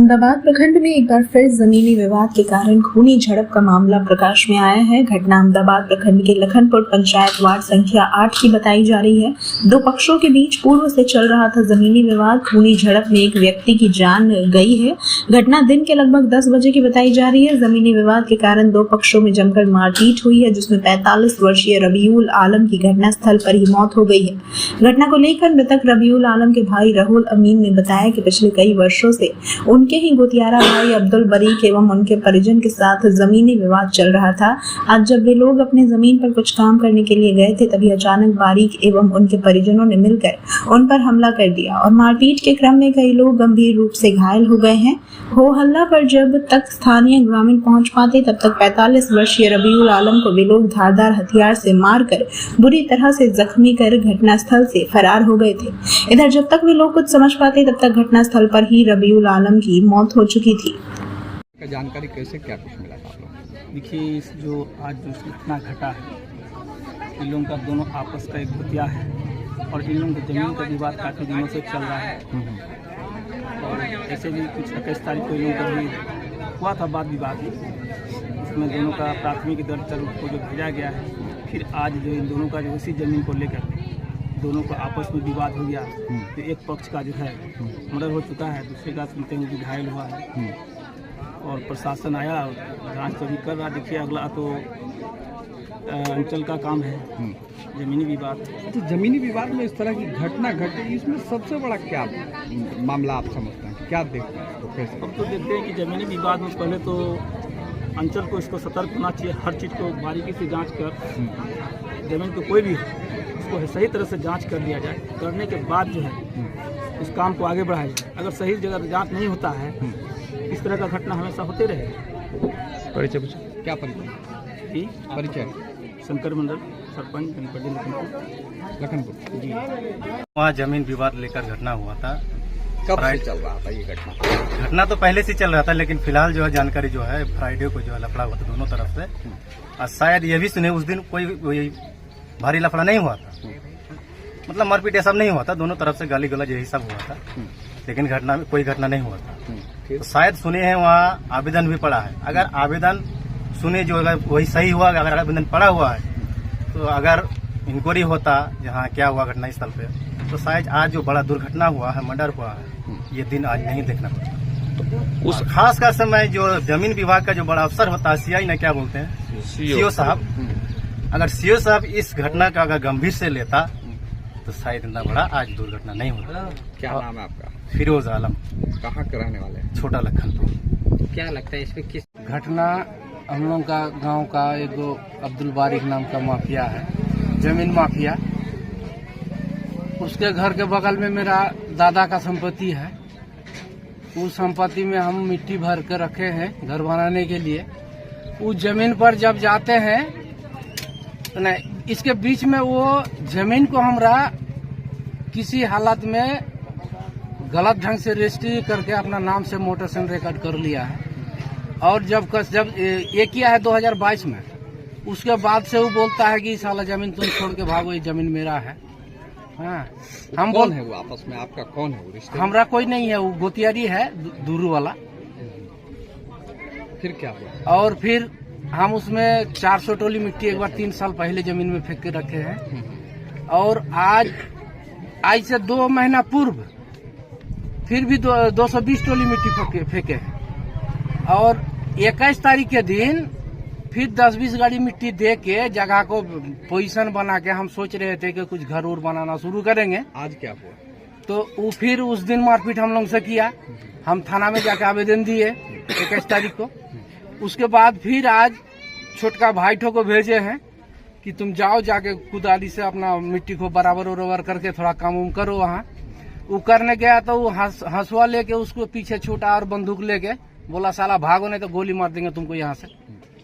अहमदाबाद प्रखंड में एक बार फिर जमीनी विवाद के कारण खूनी झड़प का मामला प्रकाश में आया है। घटना अहमदाबाद प्रखंड के लखनपुर पंचायत वार्ड संख्या 8 की बताई जा रही है। दो पक्षों के बीच पूर्व से चल रहा था जमीनी विवाद। खूनी झड़प में एक व्यक्ति की जान गई है। घटना दिन के लगभग 10 बजे की बताई जा रही है। जमीनी विवाद के कारण दो पक्षों में जमकर मारपीट हुई है, जिसमें 45 वर्षीय रबीउल आलम की घटनास्थल पर ही मौत हो गई है। घटना को लेकर मृतक रबीउल आलम के भाई राहुल अमीन ने बताया कि पिछले कई वर्षों से उनके ही गोतियारा भाई अब्दुल बरीक एवं उनके परिजन के साथ जमीनी विवाद चल रहा था। आज जब वे लोग अपने जमीन पर कुछ काम करने के लिए गए थे, तभी अचानक बारीक एवं उनके परिजनों ने मिलकर उन पर हमला कर दिया और मारपीट के क्रम में कई लोग गंभीर रूप से घायल हो गए हैं। हो हल्ला पर जब तक स्थानीय ग्रामीण पहुंच पाते, तब तक 45 वर्षीय रबीउल आलम को वे लोग धारदार हथियार से मारकर बुरी तरह से जख्मी कर घटनास्थल से फरार हो गए थे। इधर जब तक वे लोग कुछ समझ पाते, तब तक घटनास्थल पर ही रबीउल आलम की मौत हो चुकी थी। जानकारी कैसे क्या कुछ मिला था आप लोग? देखिए, जो आज जो घटना घटा है, इन लोगों का दोनों आपस का एक बतिया है और इन लोगों की जमीन का विवाद काफ़ी दिनों से चल रहा है। और ऐसे भी कुछ 21 तारीख को इन लोगों का भी हुआ था वाद विवाद में, उसमें दोनों का प्राथमिक दर्ज कर को जो भेजा गया है। फिर आज जो इन दोनों का जो उसी ज़मीन को लेकर दोनों को आपस में विवाद हो गया। तो एक पक्ष का जो है मर्डर हो चुका है, दूसरे का सुनते हैं कि घायल हुआ है और प्रशासन आया जांच तो भी कर रहा। देखिए, अगला तो अंचल का काम है, जमीनी विवाद। तो जमीनी विवाद में इस तरह की घटना घटे, इसमें सबसे बड़ा क्या मामला आप समझते हैं, क्या देखते हैं? तो कैसे हम तो देखते हैं कि जमीनी विवाद में पहले तो अंचल को इसको सतर्क होना चाहिए, हर चीज़ को बारीकी से जांच कर जमीन को कोई भी उसको सही तरह से जांच कर लिया जाए। करने के बाद जो है उस काम को आगे बढ़ाया जाए। अगर सही जगह जांच नहीं होता है, इस तरह का घटना हमेशा होते रहे। परिचय क्या परिचय? परिचय शंकर मंडल, सरपंच लखनपुर जी। वहाँ जमीन विवाद लेकर घटना हुआ था। कब से चल रहा था ये घटना? घटना तो पहले से चल रहा था, लेकिन फिलहाल जो है जानकारी जो है फ्राइडे को जो है लफड़ा हुआ था दोनों तरफ से। और शायद ये भी सुने उस दिन कोई भारी लफड़ा नहीं हुआ था, मतलब मारपीट ऐसा नहीं हुआ था। दोनों तरफ से गाली गलौज यही सब हुआ था, लेकिन घटना में कोई घटना नहीं हुआ था। तो शायद सुने हैं वहाँ आवेदन भी पड़ा है। अगर आवेदन सुने जो अगर वही सही हुआ, अगर आवेदन पड़ा हुआ है, तो अगर इंक्वायरी होता जहाँ क्या हुआ घटना स्थल पे, तो शायद आज जो बड़ा दुर्घटना हुआ है, मर्डर हुआ है, ये दिन आज नहीं देखना पड़ता। उस खास का समय जो जमीन विभाग का जो बड़ा अफसर होता है, सीआई ने क्या बोलते हैं, सीओ साहब, अगर सीओ साहब इस घटना का अगर गंभीर से लेता, तो शायद इतना बड़ा आज दुर्घटना नहीं होता। क्या नाम है आपका? फिरोज आलम। कहाँ के रहने वाले हैं? छोटा लखनपुर। क्या लगता है इसमें किस घटना? हम लोग का गांव का एक अब्दुल बारिक नाम का माफिया है, जमीन माफिया। उसके घर के बगल में मेरा दादा का संपत्ति है। उस संपत्ति में हम मिट्टी भर कर रखे हैं घर बनाने के लिए। उस जमीन पर जब जाते हैं, नहीं, इसके बीच में वो जमीन को हमरा किसी हालत में गलत ढंग से रजिस्ट्री करके अपना नाम से मोटरसाइकिल रिकॉर्ड कर लिया है। और जब ये किया है 2022 में, उसके बाद से वो बोलता है कि साला जमीन तुम छोड़ के भागो, ये जमीन मेरा है। हाँ, हम कौन है वो आपस में? आपका कौन है वो रिश्ते? हमरा कोई नहीं है, वो गोतियारी है दूरू वाला। फिर क्या हुआ? और फिर हम उसमें 400 टोली मिट्टी एक बार 3 साल पहले जमीन में फेंक के रखे हैं। और आज से 2 महीना पूर्व फिर भी 220 टोली मिट्टी फेंके हैं। और 21 तारीख के दिन फिर 10-20 गाड़ी मिट्टी दे के जगह को पोजीशन बना के हम सोच रहे थे कि कुछ घर उर बनाना शुरू करेंगे। आज क्या हुआ? तो वो फिर उस दिन मारपीट हम लोग से किया। हम थाना में जाके आवेदन दिए 21 तारीख को। उसके बाद फिर आज छोटका भाई ठो को भेजे हैं कि तुम जाओ, जाके कुदाली से अपना मिट्टी को बराबर उराबर करके थोड़ा काम उम करो। वहाँ वो करने गया तो वो हंसुआ लेके उसको पीछे छूटा और बंदूक लेके बोला, साला भागो नहीं तो गोली मार देंगे तुमको यहाँ से।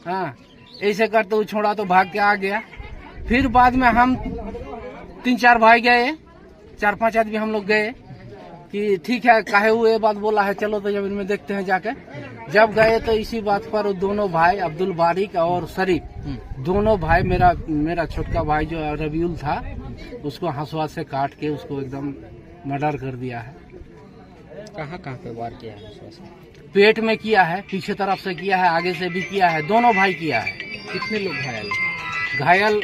हाँ, ऐसे करते वो छोड़ा तो भाग के आ गया। फिर बाद में हम 3-4 भाई गए, 4-5 आदमी हम लोग गए कि ठीक है, काहे हुए बात बोला है, चलो तो जमीन में देखते हैं जाके। जब गए तो इसी बात पर दोनों भाई अब्दुल बारिक और शरीफ, दोनों भाई, मेरा छोटका भाई जो रबीउल था, उसको हंसुआ से काट के उसको एकदम मर्डर कर दिया है। कहाँ कहाँ पे वार किया है विश्वास में? पेट में किया है, पीछे तरफ से किया है, आगे से भी किया है, दोनों भाई किया है। कितने लोग घायल? घायल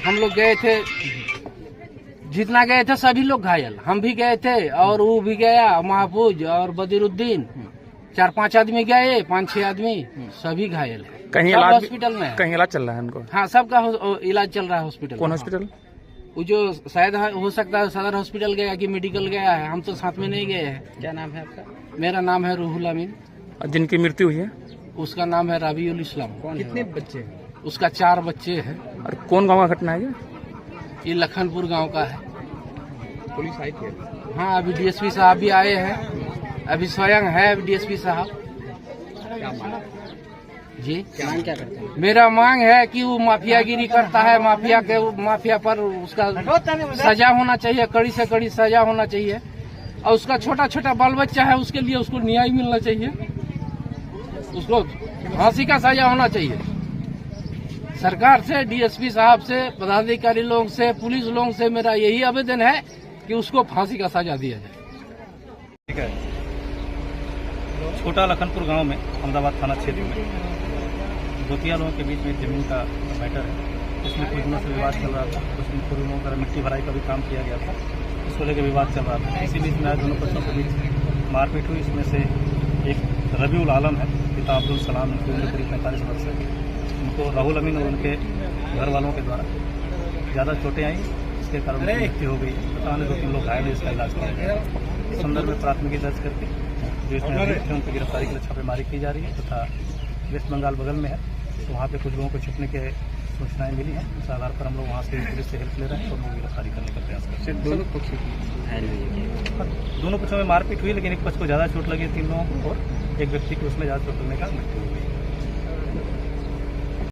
हम लोग गए थे, जितना गए थे सभी लोग घायल। हम भी गए थे और वो भी गया, महफूज और बदरुद्दीन, 4-5 आदमी गए, 5-6 आदमी, सभी घायल है। कहीं सब इलाज हॉस्पिटल में है। कहीं इलाज चल रहा है उनको? हाँ, सबका इलाज चल रहा है हॉस्पिटल। कौन में। हॉस्पिटल? वो जो शायद हो सकता है सदर हॉस्पिटल गया कि मेडिकल गया है, हम तो साथ में नहीं गए हैं। क्या नाम है आपका? मेरा नाम है रूहुल अमीन, और जिनकी मृत्यु हुई है उसका नाम है रबीउल इस्लाम। कौन कितने बच्चे हैं? उसका 4 बच्चे हैं। और कौन गांव का घटना है ये लखनपुर गांव का है। पुलिस आई थी? हाँ, अभी डीएसपी साहब भी आए हैं, अभी स्वयं है डीएसपी साहब क्या माना? जी। मांग क्या करते हैं? मेरा मांग है कि वो माफियागिरी करता है, माफिया पर उसका सजा होना चाहिए, कड़ी से कड़ी सजा होना चाहिए। और उसका छोटा छोटा बाल बच्चा है, उसके लिए उसको न्याय मिलना चाहिए, उसको फांसी का सजा होना चाहिए। सरकार से, डीएसपी साहब से, पदाधिकारी लोगों से, पुलिस लोगों से मेरा यही आवेदन है कि उसको फांसी का सजा दिया जाए। ठीक है। छोटा लखनपुर गांव में अहमदाबाद थाना क्षेत्र में दोतिया लोगों के बीच में जमीन का मैटर है। इसमें कुछ दिनों से विवाद चल रहा था। कुछ दिन पूर्व लोगों का मिट्टी भराई का भी काम किया गया था, इसको लेकर विवाद चल रहा था। इसी बीच में आज दोनों पक्षों के बीच मारपीट हुई। इसमें से एक रबीउल आलम है, पिता अब्दुल सलाम, उनकी उम्र करीब 45 वर्ष है। उनको राहुल अमीन और उनके घर वालों के द्वारा ज़्यादा चोटें आई, इसके कारण उनकी मृत्यु हो गई। पता नहीं 2-3 लोग घायल है, इसका इलाज किया गया। इस संदर्भ में प्राथमिकी दर्ज करके जो इसमें अभियुक्त हैं उनकी गिरफ्तारी के लिए छापेमारी की जा रही है तथा वेस्ट बंगाल बगल में है, तो वहाँ पे कुछ लोगों को छिपने के सूचनाएं मिली हैं। उस आधार पर हम लोग वहाँ से पुलिस से हेल्प ले रहे हैं और लोग गिरफ्तारी करने का प्रयास कर रहे हैं। दोनों पक्षों दोनों पक्षों में मारपीट हुई, लेकिन एक पक्ष को ज़्यादा चोट लगी 3 लोगों को और एक व्यक्ति को उसमें ज़्यादा चोट लगने का मृत्यु हो गई।